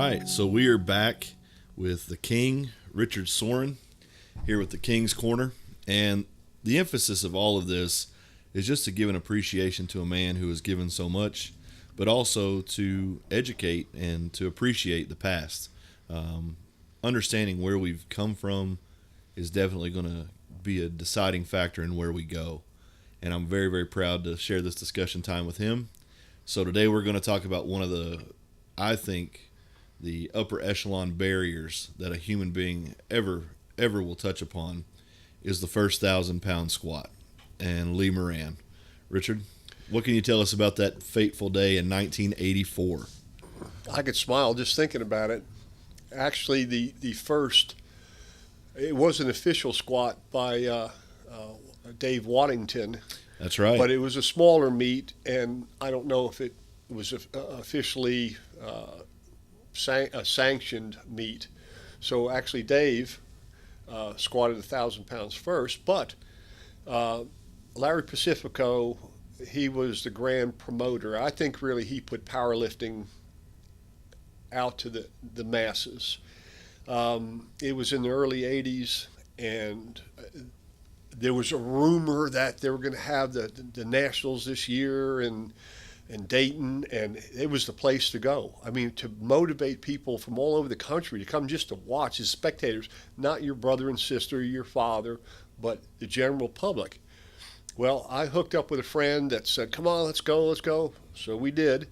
right, so we are back with the King, Richard Soren, here with the King's Corner. And the emphasis of all of this is just to give an appreciation to a man who has given so much, but also to educate and to appreciate the past. Understanding where we've come from is definitely going to be a deciding factor in where we go. And I'm very, very proud to share this discussion time with him. So today we're going to talk about one of I think, the upper echelon barriers that a human being ever will touch upon is the first 1,000-pound squat. And Lee Moran. Richard, what can you tell us about that fateful day in 1984? I could smile just thinking about it. Actually, the first, it was an official squat by Dave Waddington. That's right. But it was a smaller meet, and I don't know if it was officially a sanctioned meet. So actually Dave squatted 1,000 pounds first, but Larry Pacifico, he was the grand promoter. I think really he put powerlifting out to the masses. It was in the early 80s, and there was a rumor that they were going to have the Nationals this year in Dayton, and it was the place to go. I mean, to motivate people from all over the country to come just to watch as spectators, not your brother and sister or your father, but the general public. Well, I hooked up with a friend that said, come on, let's go. So we did,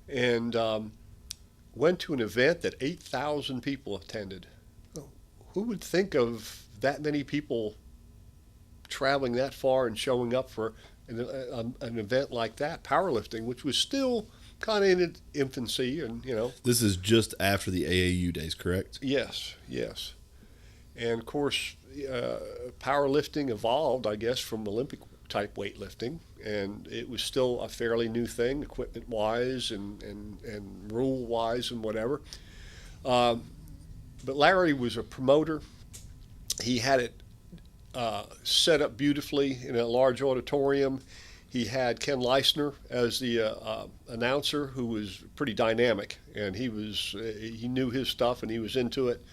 and went to an event that 8,000 people attended. Who would think of that many people traveling that far and showing up for an event like that, powerlifting, which was still kind of in its infancy, and This is just after the AAU days, correct? Yes. And of course, powerlifting evolved, I guess, from Olympic type weightlifting, and it was still a fairly new thing, equipment wise and rule wise and whatever. But Larry was a promoter. He had it set up beautifully in a large auditorium. He had Ken Leisner as the announcer, who was pretty dynamic, and he knew his stuff and he was into it.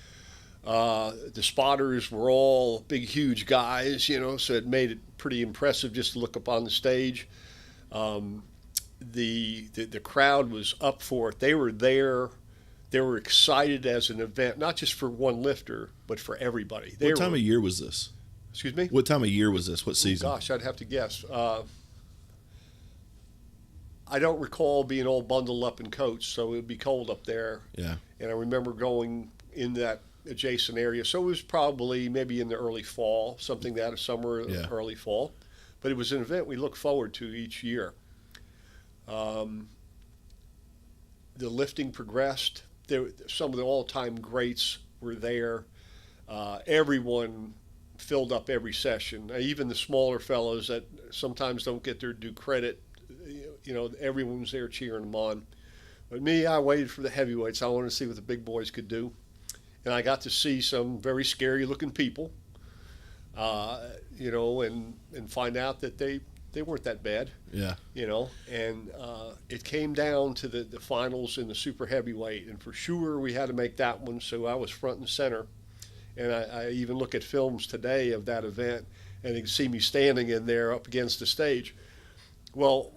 The spotters were all big, huge guys, so it made it pretty impressive just to look up on the stage. The crowd was up for it. They were there. They were excited as an event, not just for one lifter, but for everybody. What time of year was this? Excuse me? What time of year was this? What season? Oh, gosh, I'd have to guess. I don't recall being all bundled up in coats, so it would be cold up there. Yeah. And I remember going in that adjacent area. So it was probably maybe in the early fall, something that summer, early fall. But it was an event we look forward to each year. The lifting progressed. Some of the all-time greats were there. Everyone filled up every session. Even the smaller fellows that sometimes don't get their due credit, everyone was there cheering them on. But me, I waited for the heavyweights. I wanted to see what the big boys could do. And I got to see some very scary-looking people, and find out that they weren't that bad. Yeah. And it came down to the finals in the super heavyweight. And for sure we had to make that one, so I was front and center. And I even look at films today of that event, and you can see me standing in there up against the stage. Well,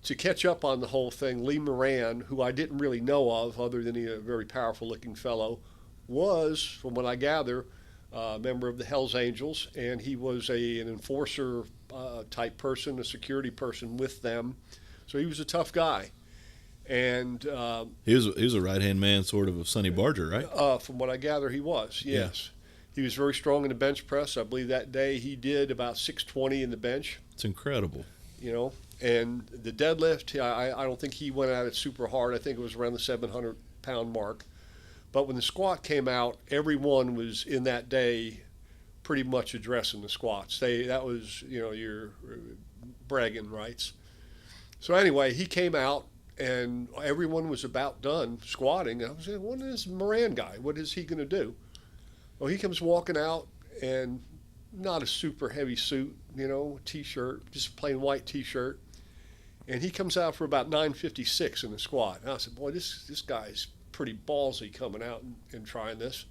to catch up on the whole thing, Lee Moran, who I didn't really know of other than he a very powerful-looking fellow, was, from what I gather, a member of the Hells Angels, and he was an enforcer type person, a security person with them. So he was a tough guy. And he was a right-hand man sort of Sonny Barger, right? From what I gather, he was, yes. Yeah. He was very strong in the bench press. I believe that day he did about 620 in the bench. It's incredible. And the deadlift, I don't think he went at it super hard. I think it was around the 700-pound mark. But when the squat came out, everyone was in that day pretty much addressing the squats. That was, your bragging rights. So anyway, he came out, and everyone was about done squatting. I was saying, what is Moran guy? What is he going to do? Well, he comes walking out, and not a super heavy suit, T-shirt, just plain white T-shirt. And he comes out for about 956 in the squat. And I said, boy, this guy's pretty ballsy coming out and trying this.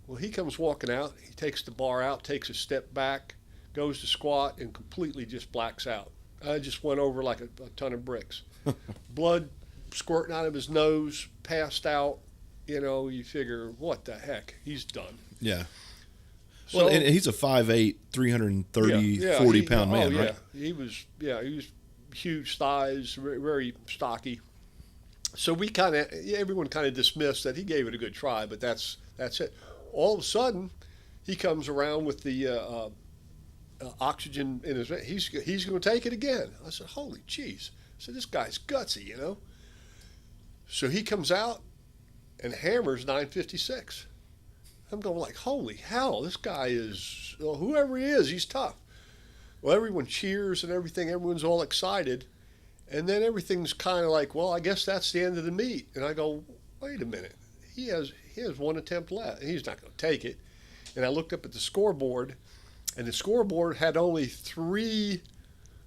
Well, he comes walking out. He takes the bar out, takes a step back, goes to squat, and completely just blacks out. I just went over like a ton of bricks. Blood squirting out of his nose, passed out. You know, you figure, what the heck? He's done. Yeah. So, Well, and he's a 5'8", 330, 40-pound man, right? He was huge thighs, very, very stocky. So everyone kind of dismissed that he gave it a good try, but that's it. All of a sudden, he comes around with the oxygen in his vein. He's going to take it again. I said, holy jeez. I said, this guy's gutsy, you know. So he comes out and hammers 956. I'm going like, holy hell, this guy is, whoever he is, he's tough. Well, everyone cheers and everything. Everyone's all excited. And then everything's kind of like, well, I guess that's the end of the meet. And I go, wait a minute. He has one attempt left. He's not going to take it. And I looked up at the scoreboard, and the scoreboard had only 3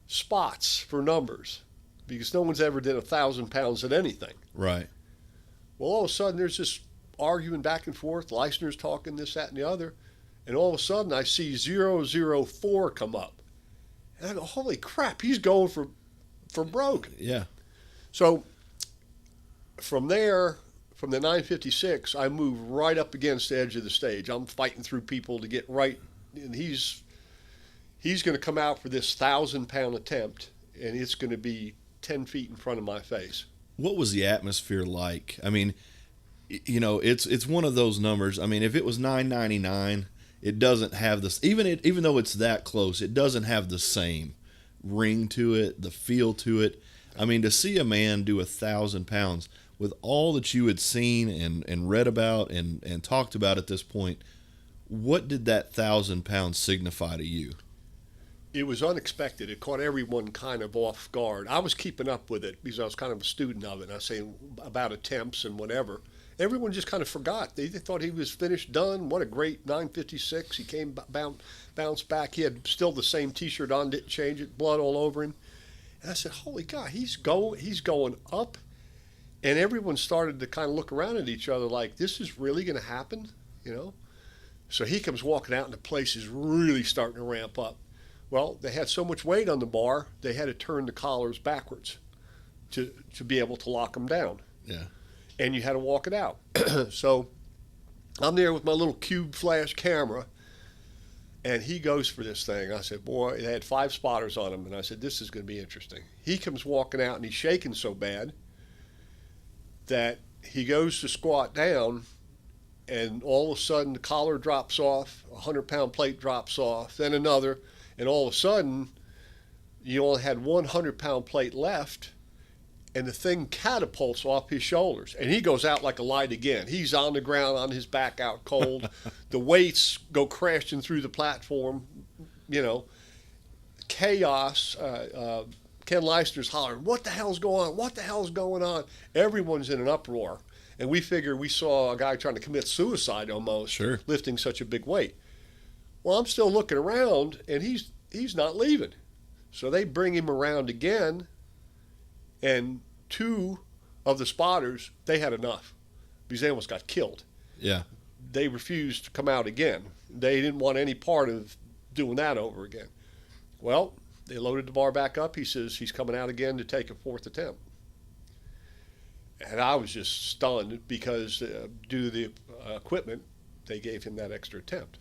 spots for numbers because no one's ever did 1,000 pounds at anything. Right. Well, all of a sudden, there's this arguing back and forth. Leistner's talking this, that, and the other. And all of a sudden, I see 004 come up. And I go, holy crap, he's going for broke. Yeah. So from there, from the 956, I move right up against the edge of the stage. I'm fighting through people to get right. And he's going to come out for this 1,000-pound attempt, and it's going to be 10 feet in front of my face. What was the atmosphere like? I mean, you know, it's one of those numbers. I mean, if it was 999, it doesn't have this. Even though it's that close, it doesn't have the same ring to it, the feel to it. I mean, to see a man do 1,000 pounds with all that you had seen and read about and talked about at this point, what did that 1,000 pounds signify to you? It was unexpected. It caught everyone kind of off guard. I was keeping up with it because I was kind of a student of it. And I was saying about attempts and whatever. Everyone just kind of forgot. They thought he was finished, done. What a great 956. He came, bounced back. He had still the same T-shirt on, didn't change it, blood all over him. And I said, holy God, he's going up. And everyone started to kind of look around at each other like, this is really going to happen, you know? So he comes walking out and the place is really starting to ramp up. Well, they had so much weight on the bar, they had to turn the collars backwards to be able to lock them down. Yeah. And you had to walk it out. So I'm there with my little cube flash camera, and he goes for this thing. I said, boy, they had 5 spotters on him, and I said, this is going to be interesting. He comes walking out, and he's shaking so bad that he goes to squat down, and all of a sudden the collar drops off, a 100-pound plate drops off, then another, and all of a sudden you only had one 100-pound plate left, and the thing catapults off his shoulders, and he goes out like a light again. He's on the ground, on his back, out cold. The weights go crashing through the platform, you know. Chaos. Ken Leistner's hollering, what the hell's going on? What the hell's going on? Everyone's in an uproar. And we figured we saw a guy trying to commit suicide almost, sure, lifting such a big weight. Well, I'm still looking around, and he's not leaving. So they bring him around again, and 2 of the spotters, they had enough because they almost got killed. Yeah. They refused to come out again. They didn't want any part of doing that over again. Well, they loaded the bar back up. He says he's coming out again to take a 4th attempt. And I was just stunned because due to the equipment, they gave him that extra attempt.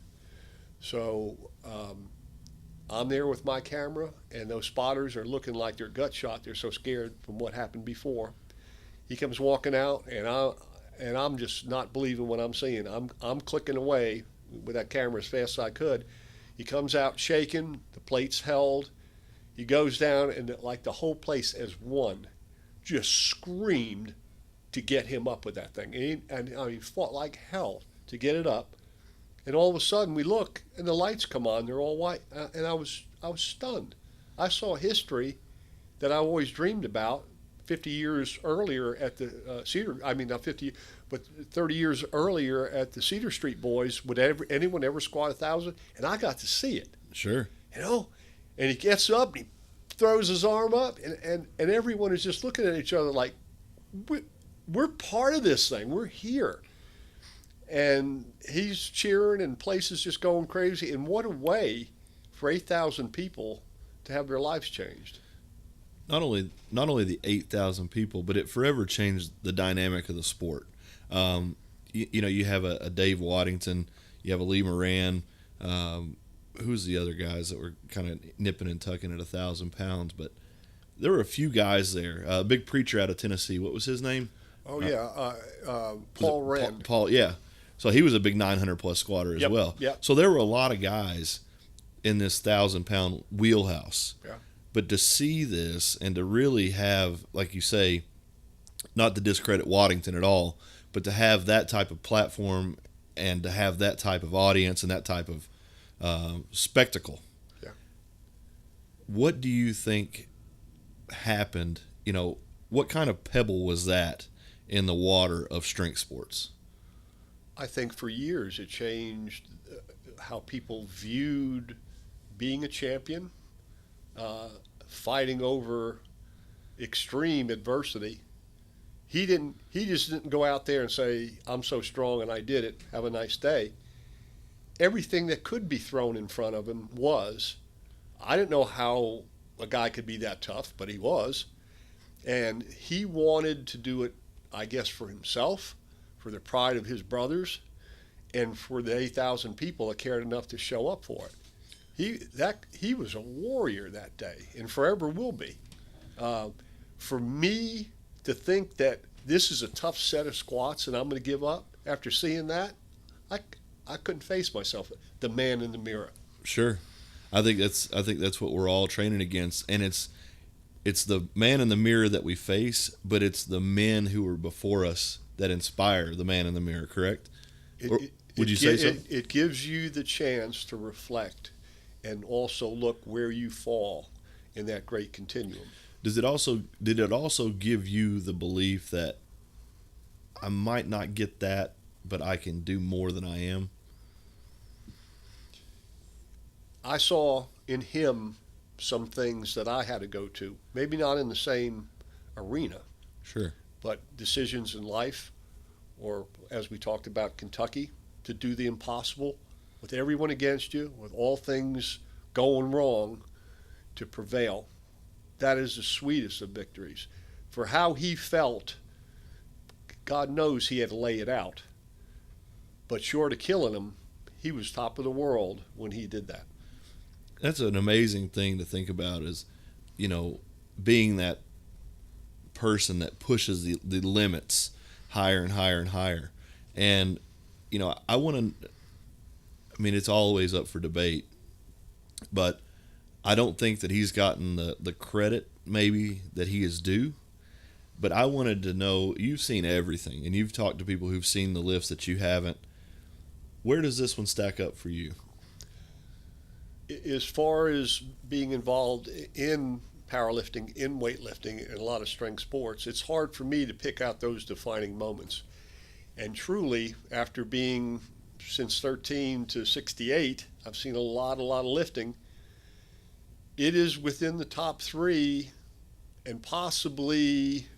So I'm there with my camera, and those spotters are looking like they're gut shot. They're so scared from what happened before. He comes walking out, and I'm just not believing what I'm seeing. I'm clicking away with that camera as fast as I could. He comes out shaking. The plate's held. He goes down, and like the whole place as one just screamed to get him up with that thing. And he fought like hell to get it up. And all of a sudden we look, and the lights come on. They're all white, and I was stunned. I saw history that I always dreamed about 50 years earlier at the not 50, but 30 years earlier at the Cedar Street Boys. Would anyone ever squat 1,000? And I got to see it. Sure. You know, and he gets up, and he throws his arm up, and everyone is just looking at each other like, we're part of this thing. We're here. And he's cheering and places just going crazy. And what a way for 8,000 people to have their lives changed. Not only the 8,000 people, but it forever changed the dynamic of the sport. You have a Dave Waddington, you have a Lee Moran. Who's the other guys that were kind of nipping and tucking at 1,000 pounds? But there were a few guys there. A big preacher out of Tennessee. What was his name? Oh, yeah. Paul Wren. Paul, yeah. So he was a big 900-plus squatter as well. Yep. So there were a lot of guys in this 1,000-pound wheelhouse. Yeah. But to see this and to really have, like you say, not to discredit Waddington at all, but to have that type of platform and to have that type of audience and that type of spectacle. Yeah. What do you think happened? What kind of pebble was that in the water of strength sports? I think for years it changed how people viewed being a champion, fighting over extreme adversity. He just didn't go out there and say, I'm so strong and I did it, have a nice day. Everything that could be thrown in front of him was. I didn't know how a guy could be that tough, but he was. And he wanted to do it, I guess, for himself, for the pride of his brothers, and for the 8,000 people that cared enough to show up for it. He was a warrior that day, and forever will be. For me to think that this is a tough set of squats and I'm going to give up after seeing that, I couldn't face myself, the man in the mirror. Sure, I think that's what we're all training against, and it's the man in the mirror that we face, but it's the men who were before us that inspire the man in the mirror. Correct? Would you say so? It gives you the chance to reflect and also look where you fall in that great continuum. Did it also give you the belief that I might not get that, but I can do more than I am? I saw in him some things that I had to go to, maybe not in the same arena. Sure. But decisions in life, or as we talked about Kentucky, to do the impossible with everyone against you, with all things going wrong, to prevail. That is the sweetest of victories. For how he felt, God knows he had to lay it out. But short of killing him, he was top of the world when he did that. That's an amazing thing to think about, is, being that person that pushes the limits higher and higher and higher. And, it's always up for debate, but I don't think that he's gotten the credit maybe that he is due. But I wanted to know, you've seen everything, and you've talked to people who've seen the lifts that you haven't. Where does this one stack up for you? As far as being involved in powerlifting, in weightlifting, and a lot of strength sports, it's hard for me to pick out those defining moments. And truly, after being since 13 to 68, I've seen a lot of lifting. It is within the top three, and possibly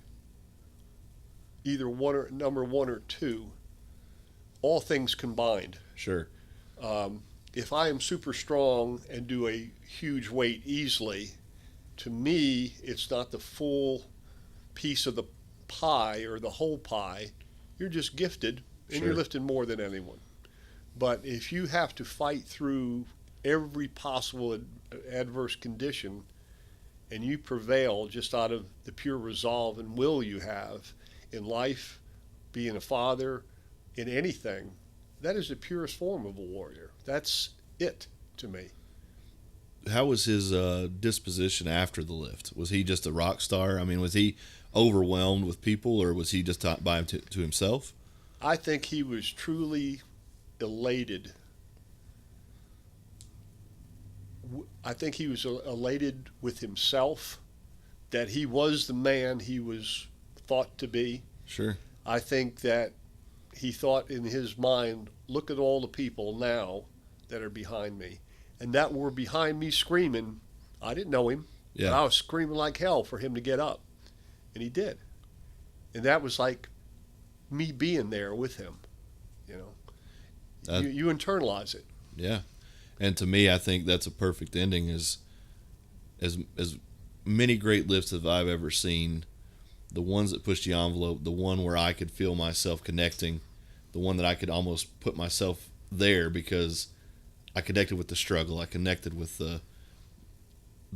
either number one or two, all things combined. Sure. If I am super strong and do a huge weight easily, to me, it's not the full piece of the pie or the whole pie. You're just gifted, and Sure. You're lifting more than anyone. But if you have to fight through every possible adverse condition, and you prevail just out of the pure resolve and will you have in life, being a father, in anything, that is the purest form of a warrior. That's it to me. How was his disposition after the lift? Was he just a rock star? Was he overwhelmed with people, or was he just by him to himself? I think he was truly elated. I think he was elated with himself, that he was the man he was thought to be. Sure. I think that he thought in his mind, look at all the people now that are behind me, and that were behind me screaming. I didn't know him, Yeah. but I was screaming like hell for him to get up, and he did. And that was like me being there with him. You know, Uh, you internalize it. Yeah, and to me, I think that's a perfect ending. Is as many great lifts as I've ever seen, the ones that push the envelope, the one where I could feel myself connecting, the one that I could almost put myself there because I connected with the struggle, I connected with the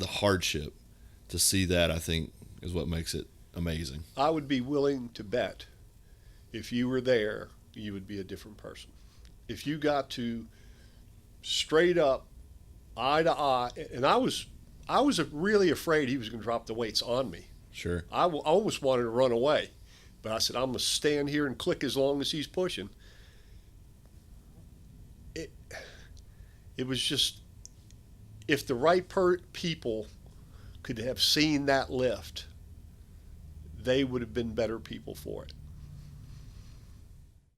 hardship. To see that, I think, is what makes it amazing. I would be willing to bet if you were there, you would be a different person. If you got to straight up, eye to eye, and I was really afraid he was going to drop the weights on me. Sure. I almost wanted to run away, but I said, I'm going to stand here and click as long as he's pushing. It was just, if the right people could have seen that lift, they would have been better people for it.